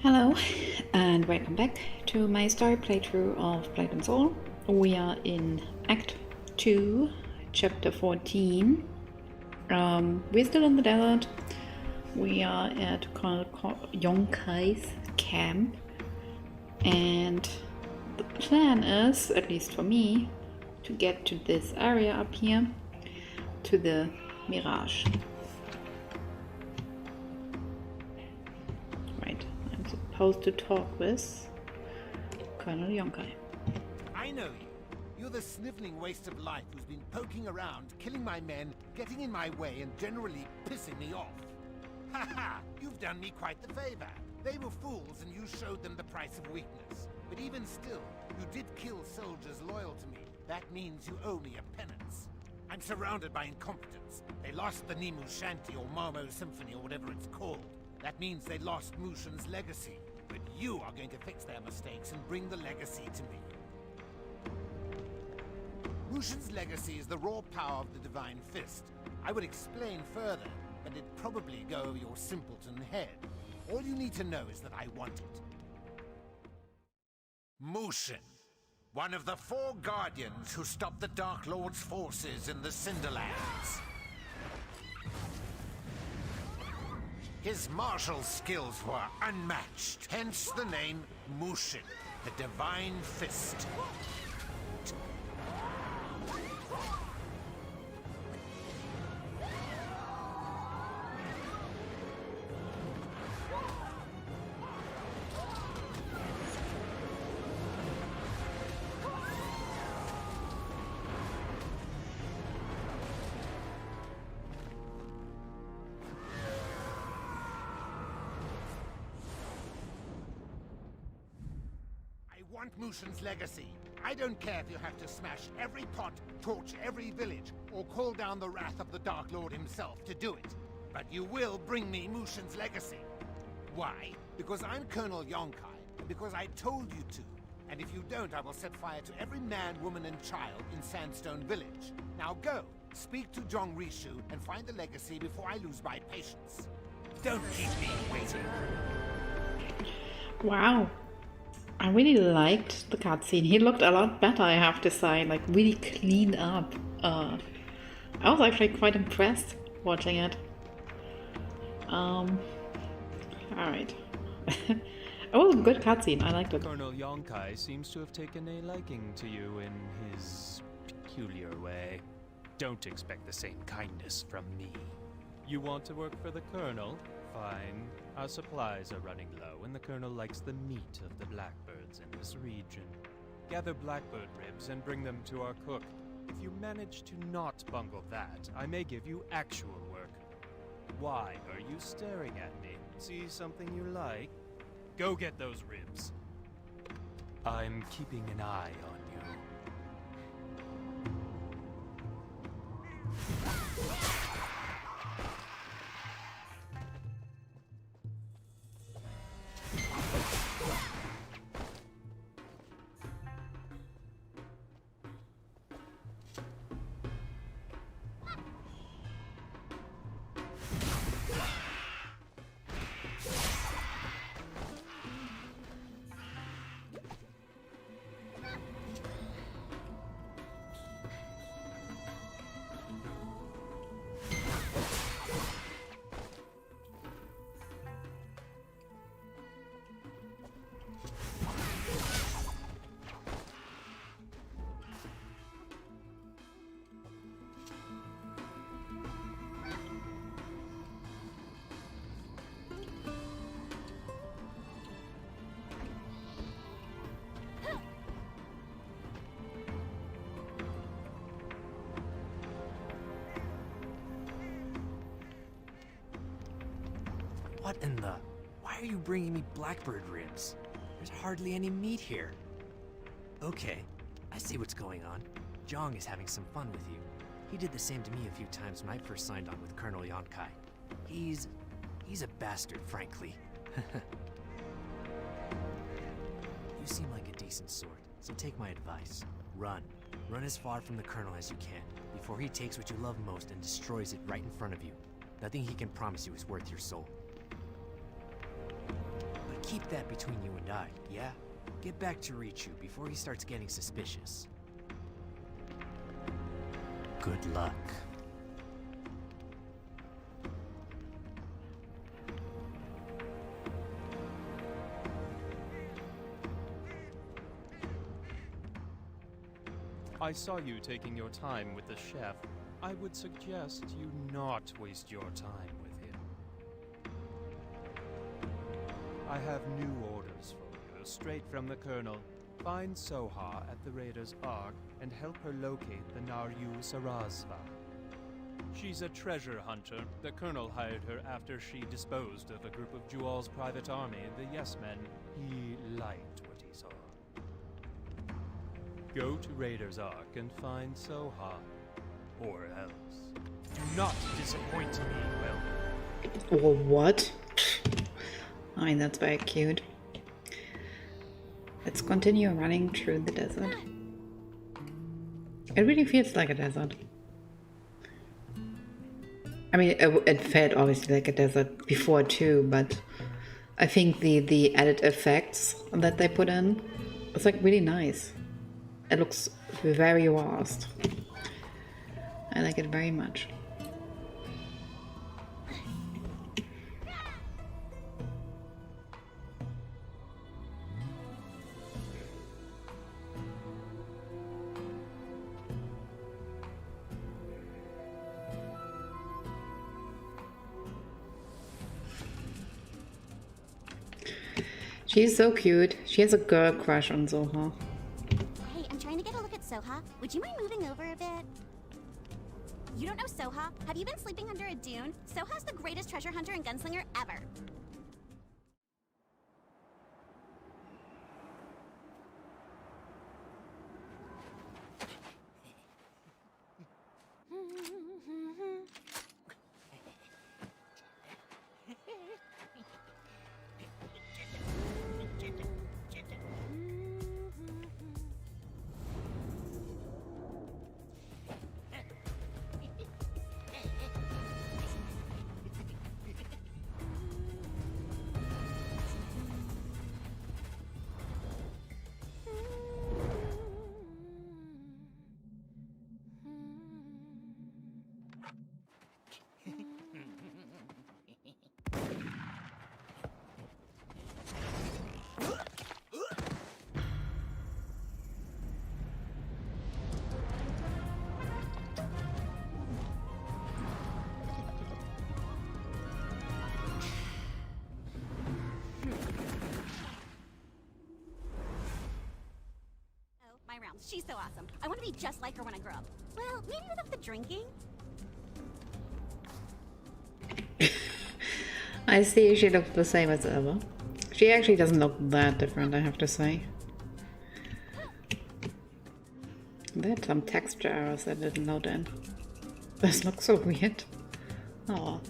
Hello, and welcome back to my story playthrough of Blade and Soul. We are in Act 2, Chapter 14. We're still in the desert. We are at Yonkai's camp, and the plan is, at least for me, to get to this area up here, to the Mirage. Supposed to talk with Colonel Yonkai. I know you. You're the sniveling waste of life who's been poking around, killing my men, getting in my way, and generally pissing me off. Ha ha! You've done me quite the favor. They were fools and you showed them the price of weakness. But even still, you did kill soldiers loyal to me. That means you owe me a penance. I'm surrounded by incompetence. They lost the Nimu Shanty or Marmo Symphony or whatever it's called. That means they lost Mushin's legacy. But you are going to fix their mistakes and bring the legacy to me. Mushin's legacy is the raw power of the Divine Fist. I would explain further, but it'd probably go over your simpleton head. All you need to know is that I want it. Mushin, one of the 4 Guardians who stopped the Dark Lord's forces in the Cinderlands. His martial skills were unmatched, hence the name Mushin, the Divine Fist. I want Mushin's legacy. I don't care if you have to smash every pot, torch every village, or call down the wrath of the Dark Lord himself to do it. But you will bring me Mushin's legacy. Why? Because I'm Colonel Yonkai, and because I told you to. And if you don't, I will set fire to every man, woman, and child in Sandstone Village. Now go, speak to Jong Rishu, and find the legacy before I lose my patience. Don't keep me waiting. Wow. I really liked the cutscene. He looked a lot better, I have to say, like really cleaned up. I was actually quite impressed watching it. Alright. It was a good cutscene, I liked it. Colonel Yonkai seems to have taken a liking to you in his peculiar way. Don't expect the same kindness from me. You want to work for the Colonel? Fine. Our supplies are running low, and the Colonel likes the meat of the blackbirds in this region. Gather blackbird ribs and bring them to our cook. If you manage to not bungle that, I may give you actual work. Why are you staring at me? See something you like? Go get those ribs. I'm keeping an eye on you. What in the... Why are you bringing me blackbird ribs? There's hardly any meat here. Okay, I see what's going on. Jong is having some fun with you. He did the same to me a few times when I first signed on with Colonel Yonkai. He's a bastard, frankly. You seem like a decent sort, so take my advice. Run. Run as far from the Colonel as you can, before he takes what you love most and destroys it right in front of you. Nothing he can promise you is worth your soul. But keep that between you and I, yeah? Get back to Richu before he starts getting suspicious. Good luck. I saw you taking your time with the chef. I would suggest you not waste your time with him. I have new orders for you, straight from the Colonel. Find Soha at the Raider's Ark and help her locate the Naryu Sarasva. She's a treasure hunter. The Colonel hired her after she disposed of a group of Jual's private army, the Yes Men. He liked what he saw. Go to Raider's Ark and find Soha. Or else. Do not disappoint me, Will. Or what? I mean, that's very cute. Let's continue running through the desert. It really feels like a desert. I mean, it felt obviously like a desert before too, but I think the added effects that they put in, it's like really nice. It looks very vast. I like it very much. She's so cute. She has a girl crush on Soha. Hey, I'm trying to get a look at Soha. Would you mind moving over a bit? You don't know Soha? Have you been sleeping under a dune? Soha's the greatest treasure hunter and gunslinger ever. My rounds. She's so awesome. I want to be just like her when I grow up. Well, maybe without the drinking. I see she looks the same as ever. She actually doesn't look that different, I have to say. There's some texture errors that didn't load in. This looks so weird. Oh.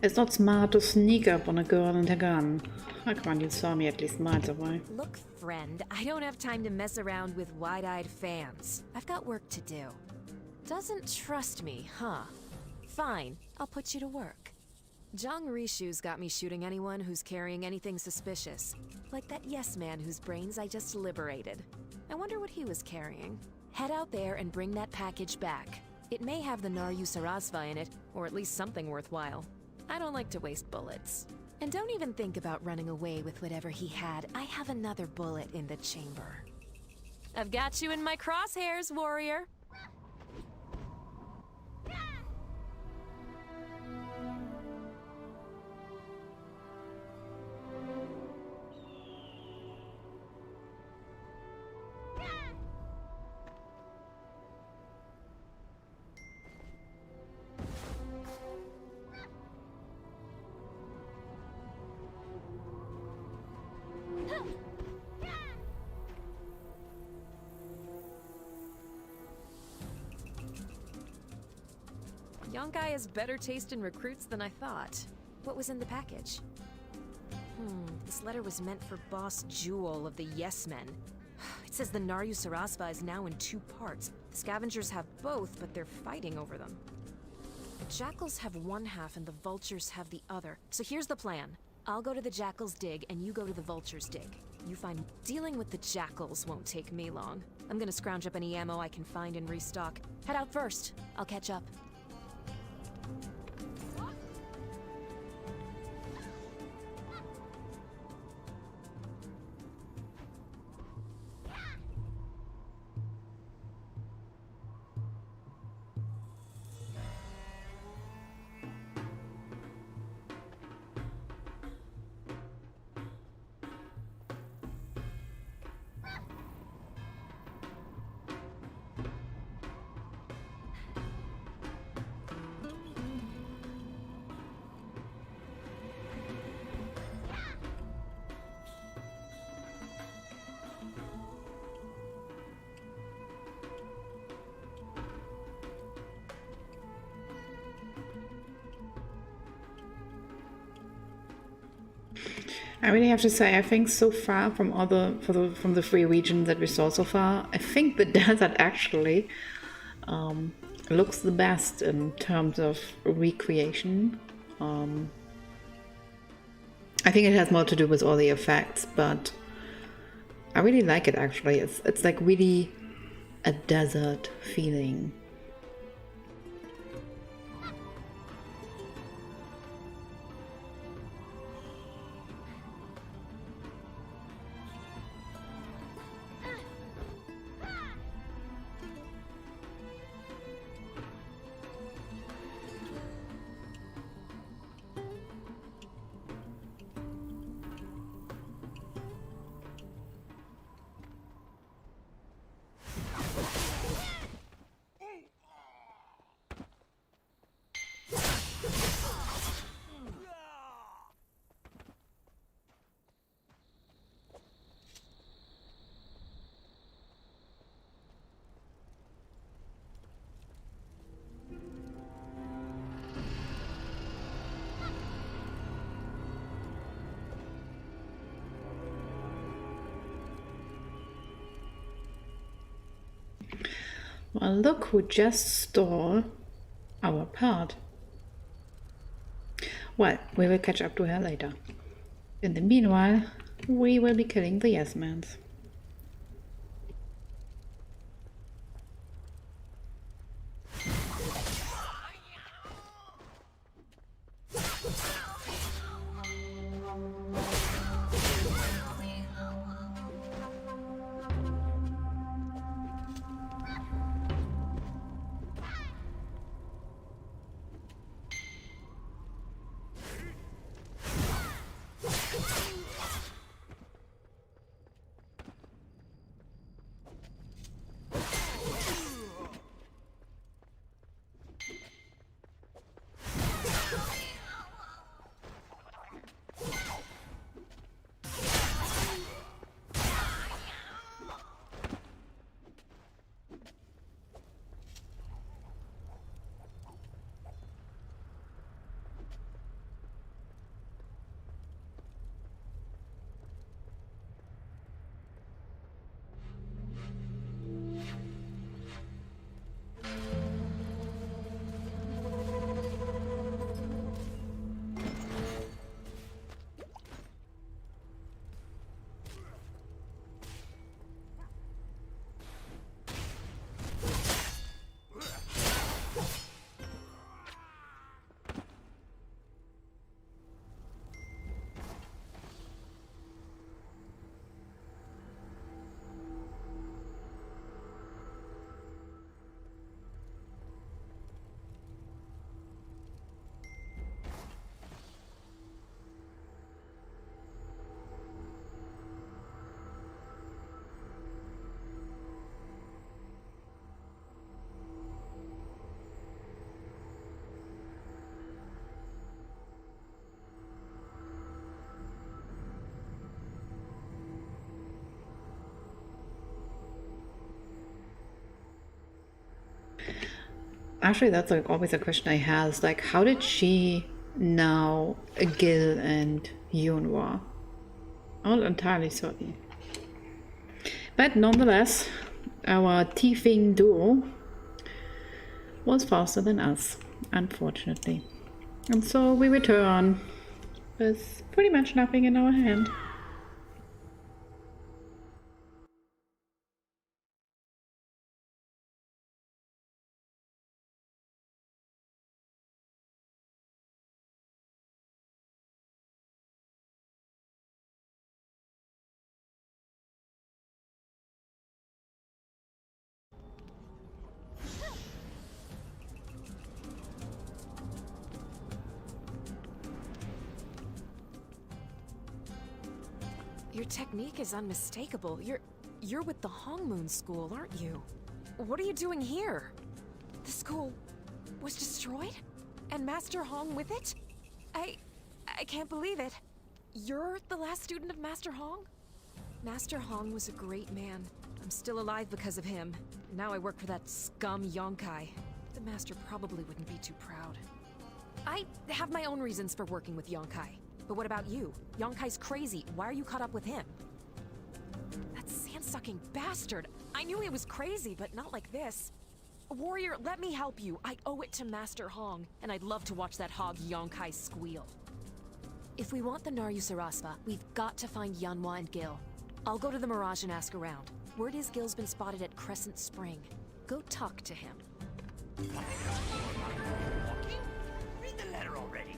It's not smart to sneak up on a girl and a gun. Oh, come on, you saw me at least miles away. Look, friend, I don't have time to mess around with wide-eyed fans. I've got work to do. Doesn't trust me, huh? Fine, I'll put you to work. Zhang Rishu's got me shooting anyone who's carrying anything suspicious. Like that yes man whose brains I just liberated. I wonder what he was carrying. Head out there and bring that package back. It may have the Naryu Sarasva in it, or at least something worthwhile. I don't like to waste bullets. And don't even think about running away with whatever he had. I have another bullet in the chamber. I've got you in my crosshairs, warrior. Young guy has better taste in recruits than I thought. What was in the package? This letter was meant for Boss Jewel of the Yes Men. It says the Naryu Sarasva is now in 2 parts. The scavengers have both, but they're fighting over them. The jackals have one half and the vultures have the other. So here's the plan. I'll go to the Jackal's dig, and you go to the Vulture's dig. You find dealing with the Jackals won't take me long. I'm gonna scrounge up any ammo I can find and restock. Head out first. I'll catch up. I really have to say, I think so far from all from the 3 regions that we saw so far, I think the desert actually looks the best in terms of recreation. I think it has more to do with all the effects, but I really like it actually. It's like really a desert feeling. Well, look who just stole our part. Well, we will catch up to her later. In the meanwhile, we will be killing the yes-mans. Actually, that's like always a question I have. Is like, how did she know Gil and Yunhua? I'm not entirely certain. But nonetheless, our thieving duo was faster than us, unfortunately. And so we return with pretty much nothing in our hand. Your technique is unmistakable. You're with the Hongmoon School, aren't you? What are you doing here? The school was destroyed? And Master Hong with it? I can't believe it. You're the last student of Master Hong? Master Hong was a great man. I'm still alive because of him. Now I work for that scum Yonkai. The Master probably wouldn't be too proud. I have my own reasons for working with Yonkai. But what about you? Yonkai's crazy. Why are you caught up with him? That sand-sucking bastard! I knew he was crazy, but not like this. Warrior, let me help you. I owe it to Master Hong, and I'd love to watch that hog Yonkai squeal. If we want the Naryu Sarasva, we've got to find Yanhua and Gil. I'll go to the Mirage and ask around. Word is Gil's been spotted at Crescent Spring. Go talk to him. Walking? Read the letter already.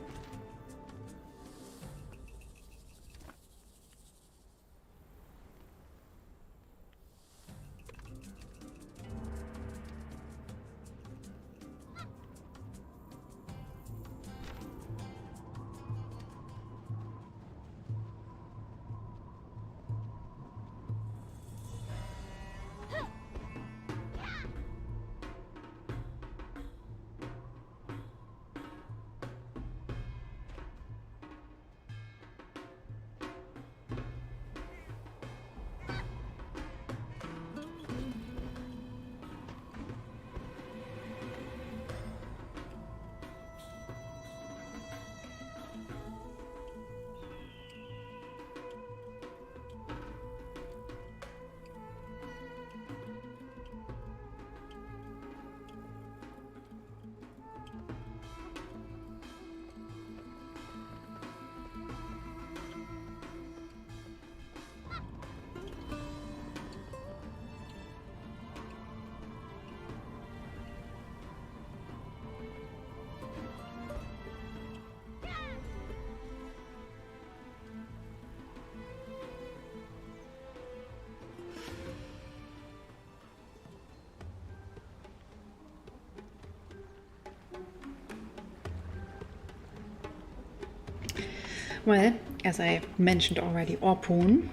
Well, as I mentioned already, Orpun,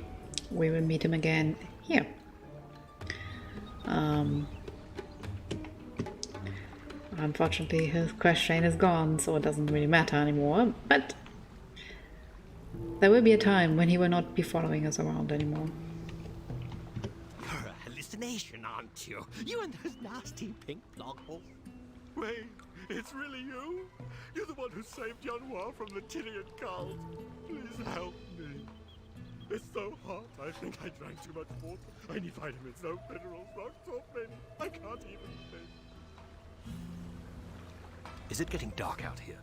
we will meet him again here. Unfortunately, his quest chain is gone, so it doesn't really matter anymore, but there will be a time when he will not be following us around anymore. You're a hallucination, aren't you? You and those nasty pink blog holes. Wait, it's really you? You're the one who saved Yanhua from the Tyrian cult. Please help me. It's so hot, I think I drank too much water. I need vitamins, no minerals, rock salt, maybe. I can't even think. Is it getting dark out here?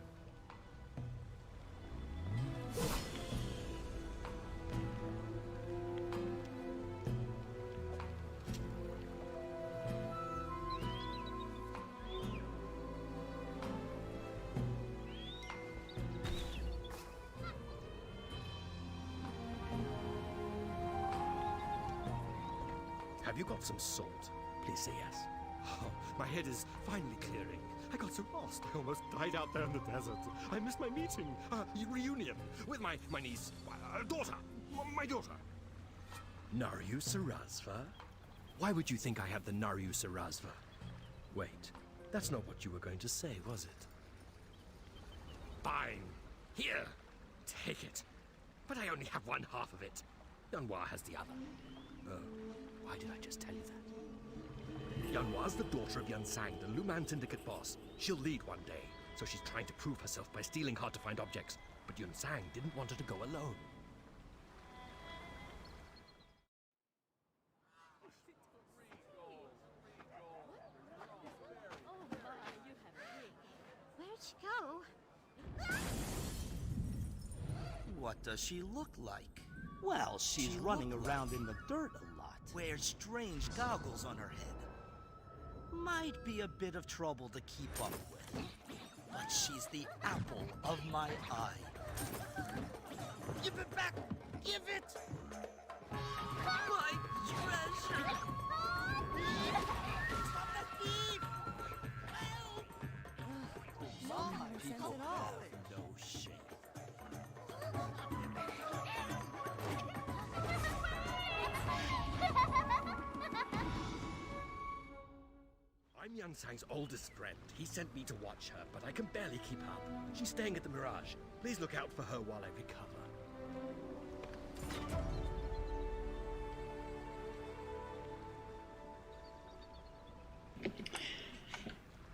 Have you got some salt? Please say yes. Oh, my head is finally clearing. I got so lost, I almost died out there in the desert. I missed my meeting, reunion, with my niece, daughter, my daughter. Naryu Sarasva? Why would you think I have the Naryu Sarasva? Wait, that's not what you were going to say, was it? Fine. Here, take it. But I only have one half of it. Yanhua has the other. Oh, why did I just tell you that? Yanhua's the daughter of Yansang, the Luman Syndicate boss. She'll lead one day, so she's trying to prove herself by stealing hard-to-find objects. But Yansang didn't want her to go alone. Where'd she go? What does she look like? Well, she's running around in the dirt a lot. Wears strange goggles on her head. Might be a bit of trouble to keep up with. But she's the apple of my eye. Give it back! Give it! My treasure! Stop the thief! Help! Mom says it all. No shame. I'm Young Sang's oldest friend. He sent me to watch her, but I can barely keep up. She's staying at the Mirage. Please look out for her while I recover.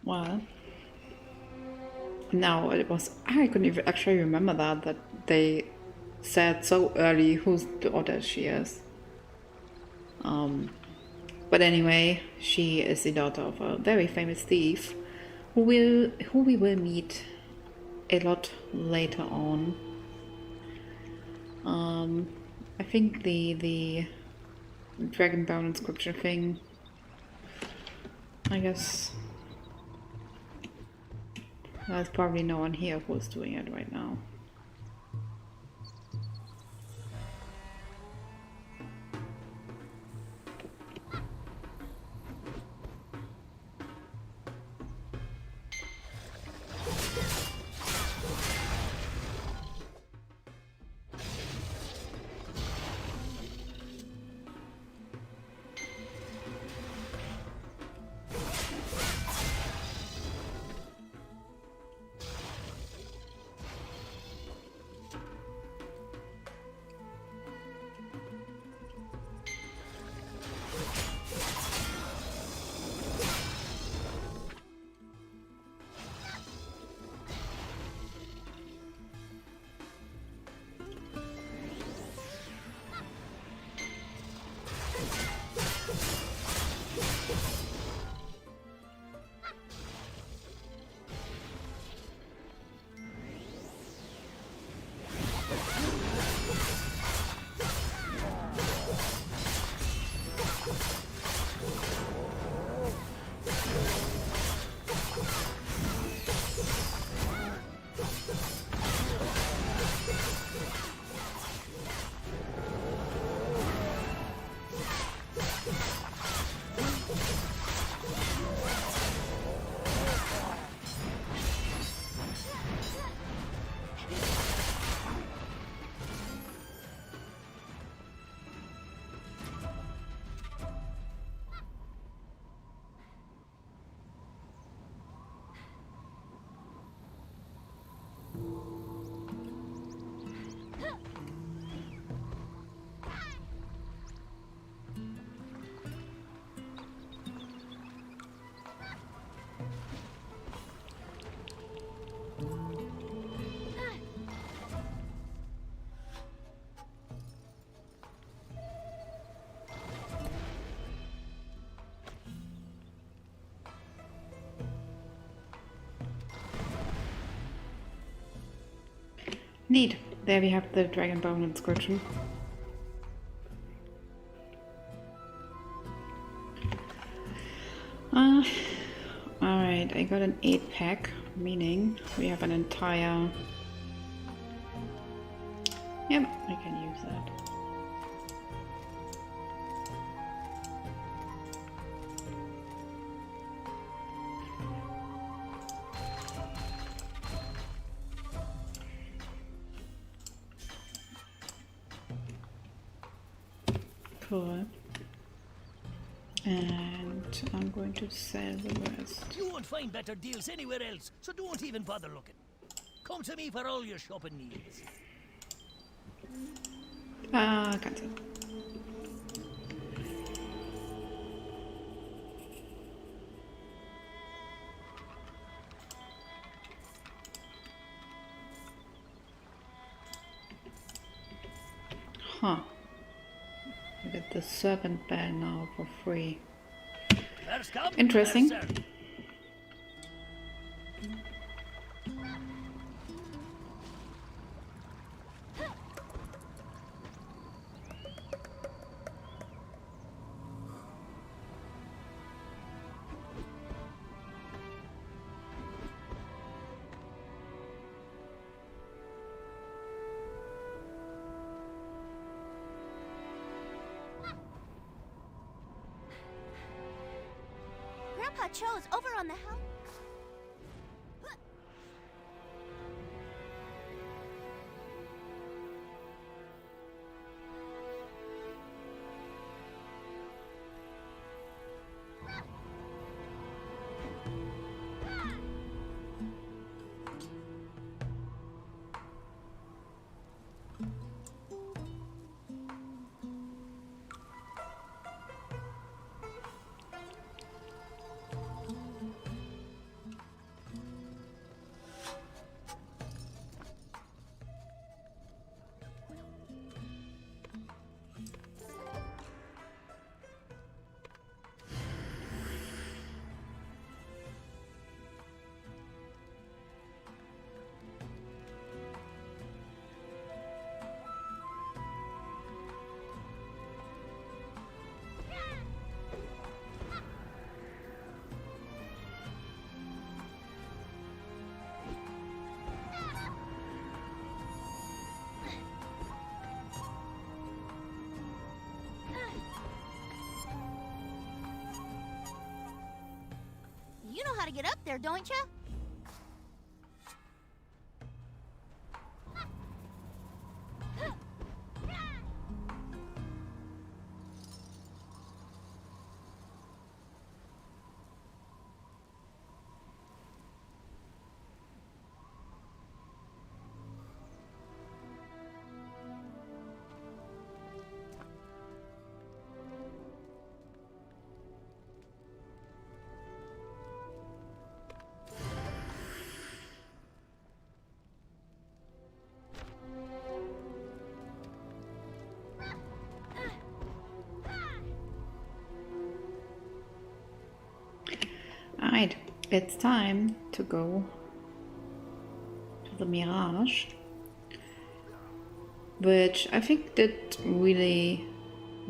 Well, now it was. I couldn't even actually remember that they said so early whose daughter she is. But anyway, she is the daughter of a very famous thief who we will meet a lot later on. I think the Dragonbone inscription thing, I guess there's probably no one here who's doing it right now. Neat. There we have the Dragonbone inscription. Alright, I got an 8-pack, meaning we have an entire... Yep, I can use that. Cool. And I'm going to sell the rest. You won't find better deals anywhere else, so don't even bother looking. Come to me for all your shopping needs. Cancel. Huh. I get the servant bell now for free. First come, Interesting. first served. chose over on the hell. You know how to get up there, don't you? Alright, it's time to go to the Mirage, which I think did really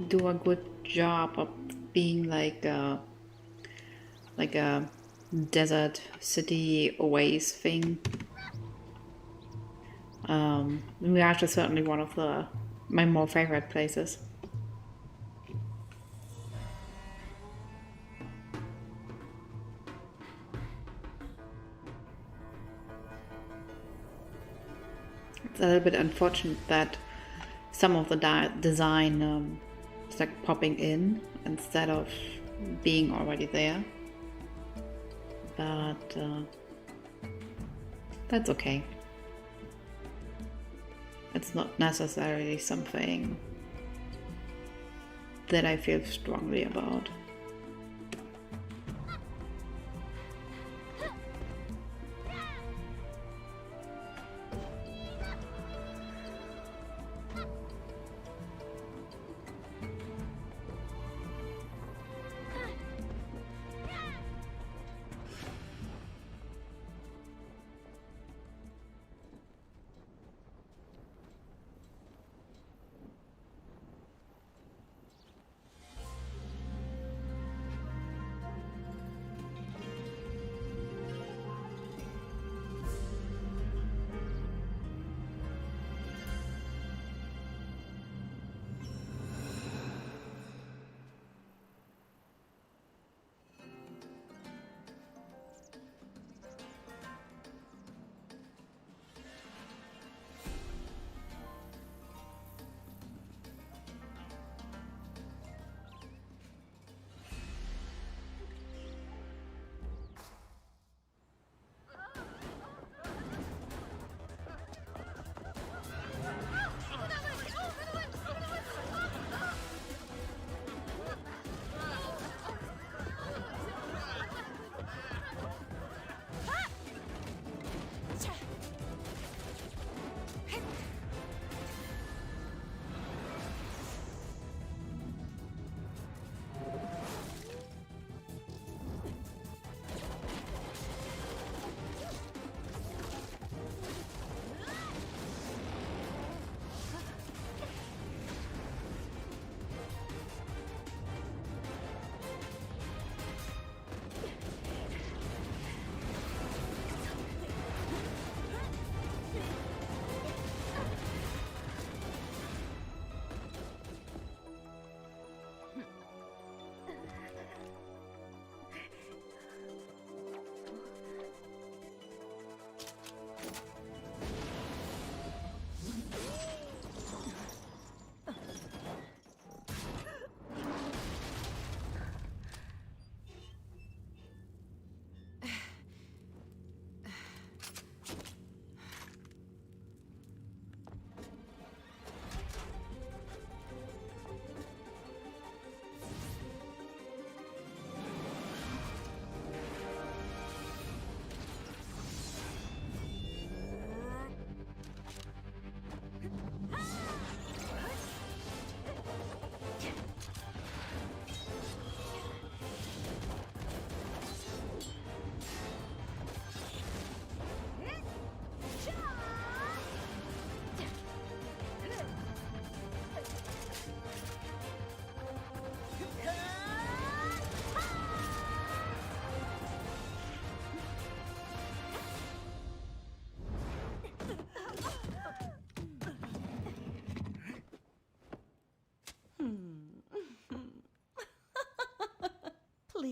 do a good job of being like a desert city oasis thing. Mirage is certainly one of my more favorite places. It's a little bit unfortunate that some of the design is like popping in instead of being already there, but that's okay. It's not necessarily something that I feel strongly about.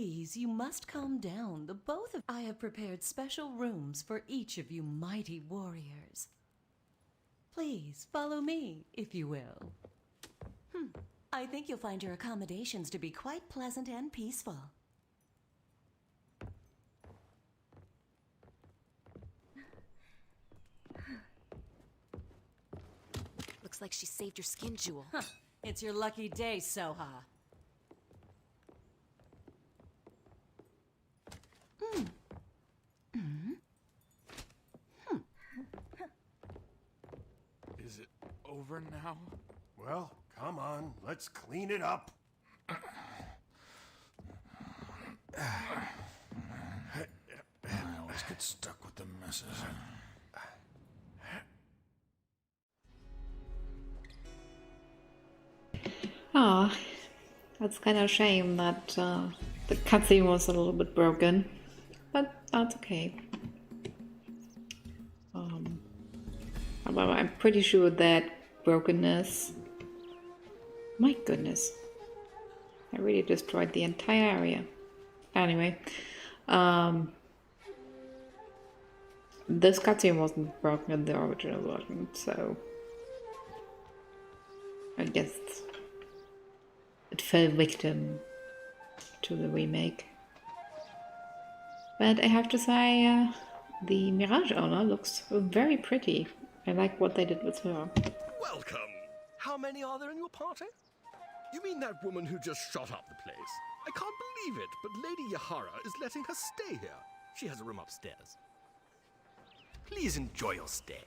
Please, you must calm down. The both of I have prepared special rooms for each of you mighty warriors. Please, follow me, if you will. I think you'll find your accommodations to be quite pleasant and peaceful. Looks like she saved your skin jewel. Huh. It's your lucky day, Soha. Is it over now? Well, come on, let's clean it up. I always get stuck with the messes. Ah, that's kind of a shame that the cutscene was a little bit broken, but that's okay. However, I'm pretty sure that brokenness. My goodness, I really destroyed the entire area. Anyway, this cutscene wasn't broken in the original version, so I guess it fell victim to the remake. But I have to say, the Mirage owner looks very pretty. I like what they did with her. Welcome! How many are there in your party? You mean that woman who just shot up the place? I can't believe it, but Lady Yahara is letting her stay here. She has a room upstairs. Please enjoy your stay.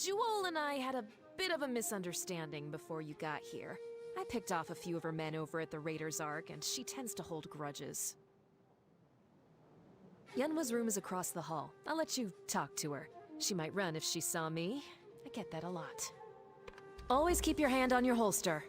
Jewel and I had a bit of a misunderstanding before you got here. I picked off a few of her men over at the Raiders Ark, and she tends to hold grudges. Yenwa's room is across the hall. I'll let you talk to her. She might run if she saw me. I get that a lot. Always keep your hand on your holster.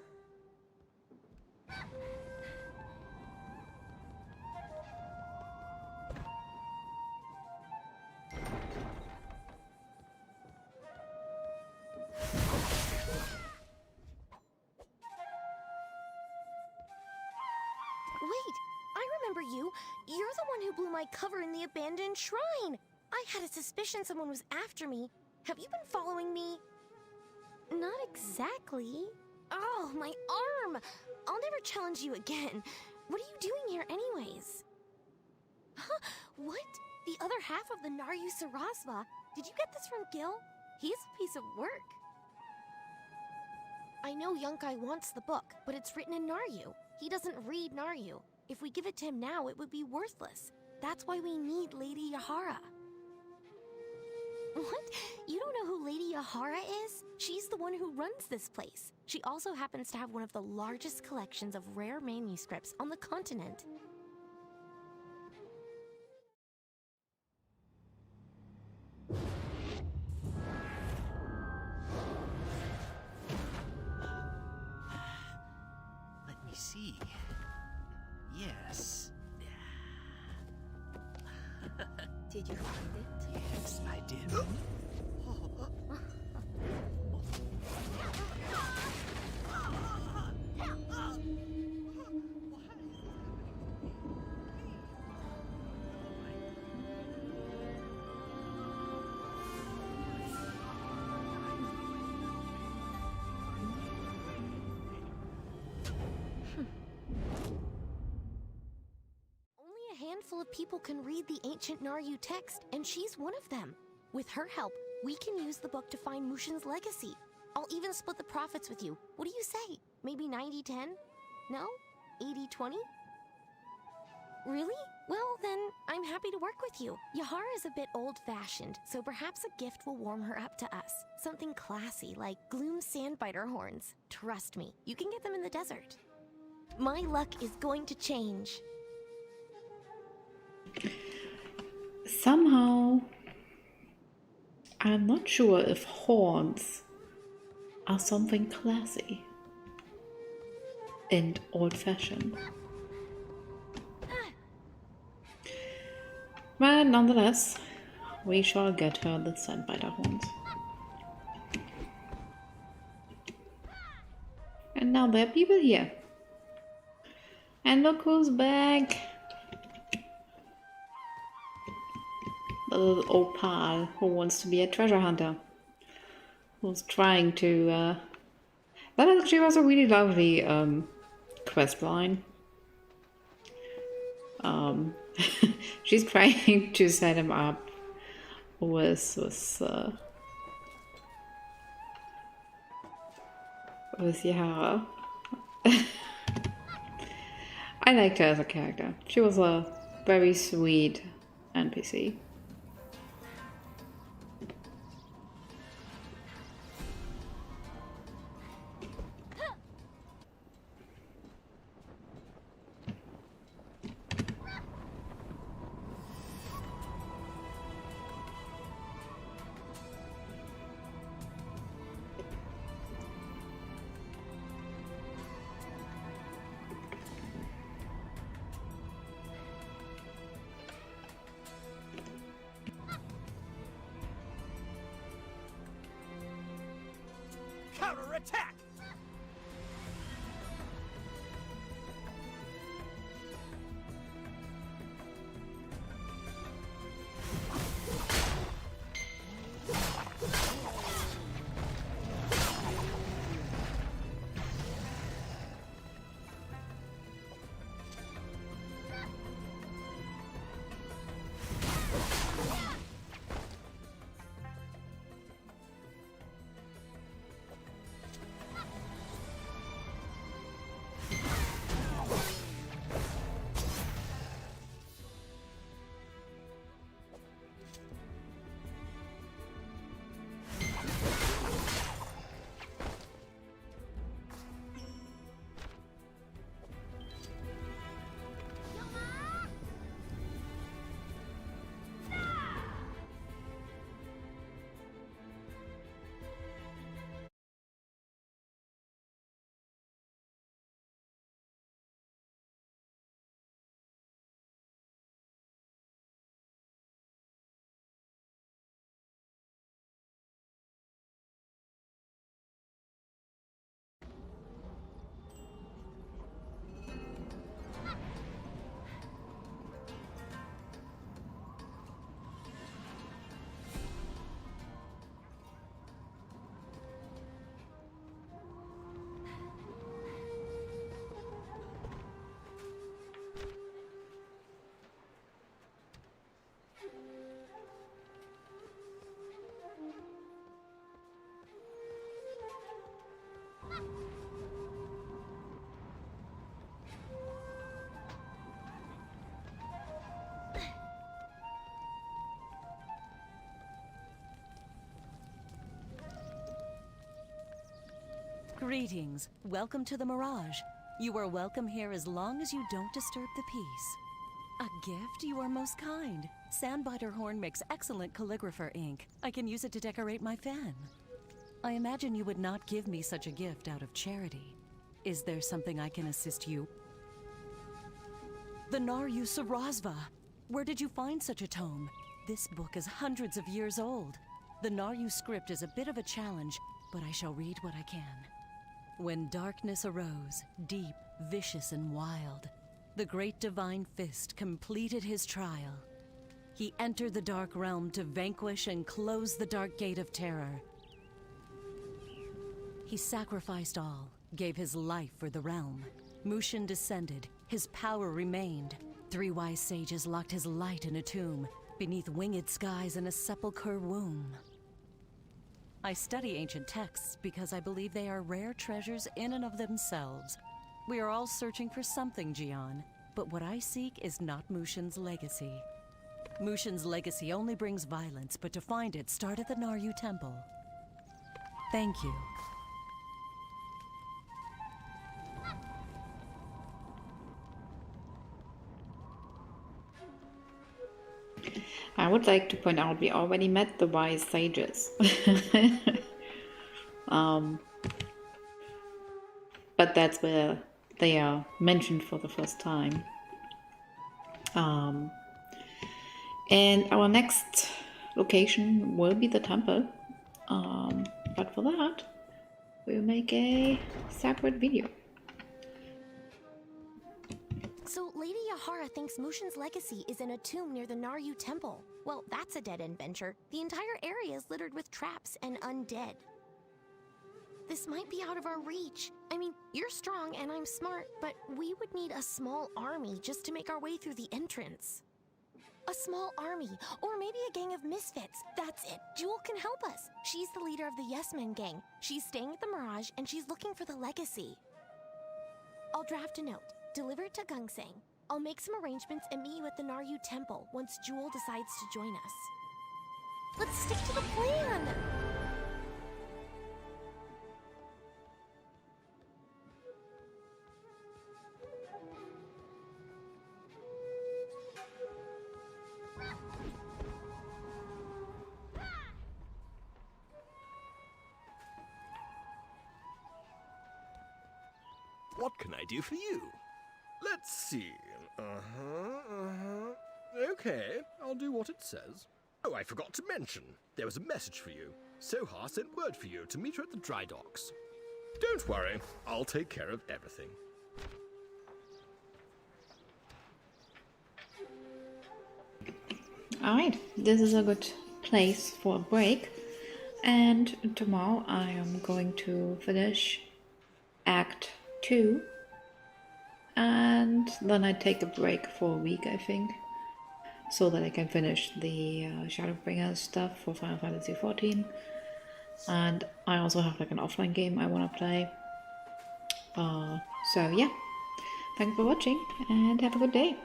Wait, I remember you. You're the one who blew my cover in the abandoned shrine. I had a suspicion someone was after me. Have you been following me? Not exactly. Oh, my arm! I'll never challenge you again. What are you doing here anyways? Huh? What? The other half of the Naryu Sarasva? Did you get this from Gil? He's a piece of work. I know Yunkai wants the book, but it's written in Naryu. He doesn't read Naryu. If we give it to him now, it would be worthless. That's why we need Lady Yahara. What? You don't know who Lady Yahara is? She's the one who runs this place. She also happens to have one of the largest collections of rare manuscripts on the continent. Let me see. Yes. Did you find it? Yes, I did. Handful of people can read the ancient Naryu text, and she's one of them. With her help, we can use the book to find Mushin's legacy. I'll even split the profits with you. What do you say? Maybe 90-10? No? 80-20? Really? Well, then, I'm happy to work with you. Yahara is a bit old-fashioned, so perhaps a gift will warm her up to us. Something classy, like Gloom's sandbiter horns. Trust me, you can get them in the desert. My luck is going to change. Somehow I'm not sure if horns are something classy and old-fashioned. But nonetheless, we shall get her the sandbiter horns. And now there are people here. And look who's back! The little old pal who wants to be a treasure hunter. Who's trying to... That actually was a really lovely quest line. She's trying to set him up with Yahara. I liked her as a character. She was a very sweet NPC. Counterattack! Greetings. Welcome to the Mirage. You are welcome here as long as you don't disturb the peace. A gift? You are most kind. Sandbiter horn makes excellent calligrapher ink. I can use it to decorate my fan. I imagine you would not give me such a gift out of charity. Is there something I can assist you? The Naryu Sarazva! Where did you find such a tome? This book is hundreds of years old. The Naryu script is a bit of a challenge, but I shall read what I can. When darkness arose, deep, vicious, and wild, the great divine fist completed his trial. He entered the dark realm to vanquish and close the dark gate of terror. He sacrificed all, gave his life for the realm. Mushin descended, his power remained. 3 wise sages locked his light in a tomb, beneath winged skies in a sepulchre womb. I study ancient texts because I believe they are rare treasures in and of themselves. We are all searching for something, Jian, but what I seek is not Mushin's legacy. Mushin's legacy only brings violence, but to find it, start at the Naryu Temple. Thank you. I would like to point out we already met the wise sages. But that's where they are mentioned for the first time. And our next location will be the temple. But for that, we'll make a separate video. So Lady Yahara thinks Mushin's legacy is in a tomb near the Naryu temple. Well, that's a dead-end venture. The entire area is littered with traps and undead. This might be out of our reach. I mean, you're strong and I'm smart, but we would need a small army just to make our way through the entrance. A small army, or maybe a gang of misfits. That's it. Jewel can help us. She's the leader of the Yes Men gang. She's staying at the Mirage and she's looking for the legacy. I'll draft a note. Deliver it to Gungsang. I'll make some arrangements and meet you at the Naryu temple once Jewel decides to join us. Let's stick to the plan! What can I do for you? Let's see. Okay, I'll do what it says. Oh, I forgot to mention. There was a message for you. Soha sent word for you to meet her at the dry docks. Don't worry, I'll take care of everything. Alright, this is a good place for a break. And tomorrow I am going to finish Act 2. And then I take a break for a week, I think. So that I can finish the Shadowbringers stuff for Final Fantasy XIV. And I also have like an offline game I want to play. So yeah, thanks for watching and have a good day.